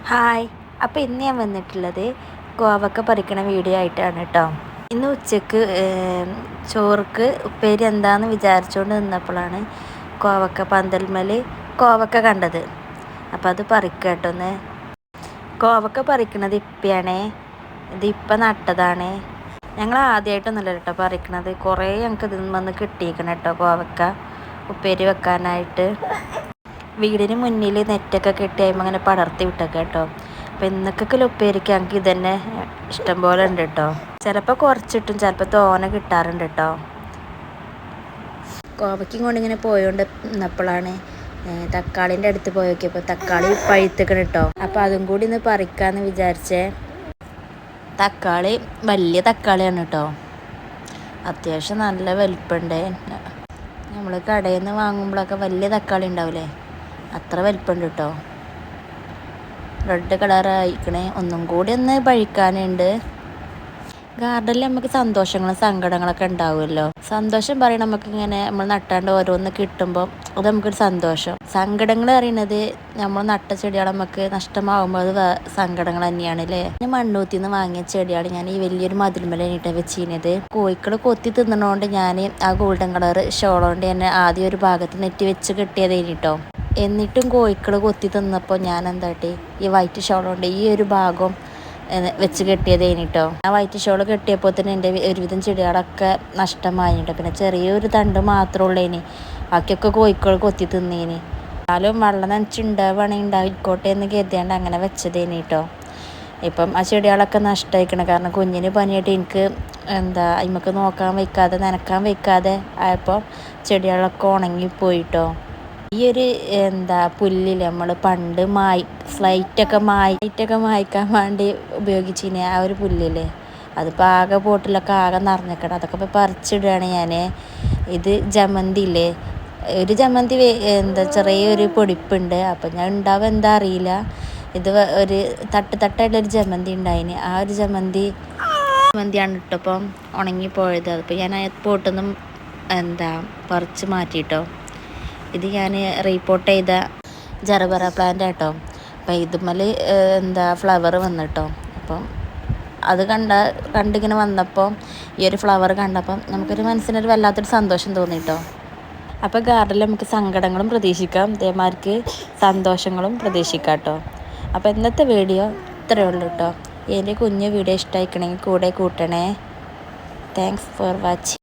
Hi. അപ്പോൾ ഇന്ന് ഞാൻ വന്നിട്ടുള്ളത് കോവക്ക പറിക്കണ വീഡിയോ ആയിട്ടാണ് കേട്ടോ. ഇന്ന് ഉച്ചക്ക് ചോർക്ക് ഉപ്പേരി എന്താണെന്ന് വിചാരിച്ചുകൊണ്ട് നിന്നപ്പോഴാണ് കോവക്ക പന്തൽമേൽ കോവക്ക കണ്ടത്. അപ്പോൾ അത് പറിക്കുക കേട്ടോ. ഒന്ന് കോവക്ക പറിക്കണത് ഇപ്പയാണേ. ഇത് ഇപ്പം നട്ടതാണ്. ഞങ്ങൾ ആദ്യമായിട്ടൊന്നുമല്ല കേട്ടോ പറിക്കണത്. കുറേ ഞങ്ങൾക്ക് ഇതിൽ വന്ന് കിട്ടിയിരിക്കണം കേട്ടോ കോവക്ക ഉപ്പേരി വെക്കാനായിട്ട്. വീടിന് മുന്നിൽ നെറ്റൊക്കെ കെട്ടി കഴിയുമ്പോൾ അങ്ങനെ പടർത്തി വിട്ടൊക്കെ കേട്ടോ. അപ്പോൾ ഇന്നൊക്കെ ഉപ്പേരിക്ക് ഞങ്ങൾക്ക് ഇതന്നെ ഇഷ്ടം പോലെ ഉണ്ട് കേട്ടോ. ചിലപ്പോൾ കുറച്ചിട്ടും ചിലപ്പോൾ തോനെ കിട്ടാറുണ്ട് കേട്ടോ. കോവയ്ക്കും കൊണ്ടിങ്ങനെ പോയോണ്ട് നിന്നപ്പോഴാണ് തക്കാളിൻ്റെ അടുത്ത് പോയി നോക്കിയപ്പോൾ തക്കാളി പഴുത്തിക്കണം കേട്ടോ. അപ്പോൾ അതും കൂടി ഒന്ന് പറിക്കാമെന്ന് വിചാരിച്ചേ. തക്കാളി വലിയ തക്കാളിയാണ് കേട്ടോ. അത്യാവശ്യം നല്ല വലിപ്പമുണ്ട്. നമ്മൾ കടയിൽ നിന്ന് വാങ്ങുമ്പോഴൊക്കെ വലിയ തക്കാളി ഉണ്ടാവില്ലേ, അത്ര വലിപ്പമുണ്ട് കേട്ടോ. റെഡ് കളറായിക്കണേ. ഒന്നും കൂടി ഒന്ന് പഴിക്കാനുണ്ട്. ഗാർഡനിൽ നമുക്ക് സന്തോഷങ്ങളും സങ്കടങ്ങളൊക്കെ ഉണ്ടാവുമല്ലോ. സന്തോഷം പറയണ നമുക്കിങ്ങനെ നമ്മൾ നട്ടാണ്ട് ഓരോന്ന് കിട്ടുമ്പോൾ അത് നമുക്കൊരു സന്തോഷം. സങ്കടങ്ങൾ അറിയണത് നമ്മൾ നട്ട ചെടികൾ നമുക്ക് നഷ്ടമാകുമ്പോൾ അത് സങ്കടങ്ങൾ തന്നെയാണ് അല്ലേ. ഞാൻ മണ്ണൂത്തിൽ നിന്ന് വാങ്ങിയ ചെടിയാണ് ഞാൻ ഈ വലിയൊരു മതിൽമേലായിട്ട് വെച്ചിരുന്നത്. കോഴിക്കൾ കൊത്തി തിന്നണോണ്ട് ഞാൻ ആ ഗോൾഡൻ കളർ ഷോളോണ്ട് തന്നെ ആദ്യം ഒരു ഭാഗത്ത് നെറ്റ് വെച്ച് കെട്ടിയതേനി കേട്ടോ. എന്നിട്ടും കോഴിക്കൾ കൊത്തി തിന്നപ്പോൾ ഞാൻ എന്താട്ടി ഈ വൈറ്റ് ഷോളുകൊണ്ട് ഈ ഒരു ഭാഗം വെച്ച് കെട്ടിയതേനി കേട്ടോ. ആ വൈറ്റ് ഷോള് കെട്ടിയപ്പോൾ തന്നെ എൻ്റെ ഒരുവിധം ചെടികളൊക്കെ നഷ്ടമായി കേട്ടോ. പിന്നെ ചെറിയൊരു തണ്ട് മാത്രമേ ഉള്ളേനി, ബാക്കിയൊക്കെ കോഴിക്കൾ കൊത്തി തിന്നേനി. എന്നാലും വെള്ളം നനച്ചുണ്ടാവുകയാണെങ്കിൽ ഉണ്ടായിക്കോട്ടെ എന്ന് കരുതിയാണ്ട് അങ്ങനെ വെച്ചതേനി കേട്ടോ. ഇപ്പം ആ ചെടികളൊക്കെ നഷ്ടമായിക്കണം. കാരണം കുഞ്ഞിന് പനിയായിട്ട് എനിക്ക് അതിമക്ക് നോക്കാൻ വയ്ക്കാതെ നനക്കാൻ വയ്ക്കാതെ ആയപ്പോൾ ചെടികളൊക്കെ ഉണങ്ങിപ്പോയിട്ടോ. ഈ ഒരു പുല്ലിൽ നമ്മൾ പണ്ട് സ്ലൈറ്റൊക്കെ മായ്ക്കാൻ വേണ്ടി ഉപയോഗിച്ചിന് ആ ഒരു പുല്ലില്ലേ, അതിപ്പോൾ ആകെ ബോട്ടിലൊക്കെ ആകെ നിറഞ്ഞിക്കണം. അതൊക്കെ ഇപ്പോൾ പറിച്ചിടുകയാണ് ഞാൻ. ഇത് ജമന്തി ഇല്ലേ, ഒരു ജമന്തി ചെറിയൊരു പൊടിപ്പുണ്ട്. അപ്പം ഞാൻ ഉണ്ടാവുക എന്താ അറിയില്ല. ഇത് ഒരു തട്ടായിട്ടൊരു ജമന്തി ഉണ്ടായിന്. ആ ഒരു ജമന്തിയാണ് ഇട്ടപ്പം ഉണങ്ങിപ്പോയത്. അതിപ്പോൾ ഞാൻ ആ പോട്ടൊന്നും പറിച്ച് മാറ്റിയിട്ടോ. ഇത് ഞാൻ റീപോർട്ട് ചെയ്ത ജറബറ പ്ലാന്റ് കേട്ടോ. അപ്പം ഇതുമ്മൽ ഫ്ലവർ വന്നിട്ടോ. അപ്പം അത് കണ്ടിങ്ങനെ വന്നപ്പോൾ ഈ ഒരു ഫ്ലവർ കണ്ടപ്പം നമുക്കൊരു മനസ്സിനൊരു വല്ലാത്തൊരു സന്തോഷം തോന്നി കേട്ടോ. അപ്പോൾ ഗാർഡനിൽ നമുക്ക് സങ്കടങ്ങളും പ്രതീക്ഷിക്കാം, ഇതേമാർക്ക് സന്തോഷങ്ങളും പ്രതീക്ഷിക്കാം കേട്ടോ. അപ്പോൾ ഇന്നത്തെ വീഡിയോ ഇത്രയേ ഉള്ളൂ കേട്ടോ. എൻ്റെ കുഞ്ഞു വീഡിയോ ഇഷ്ടമായിക്കണമെങ്കിൽ കൂടെ കൂട്ടണേ. Thanks for watching.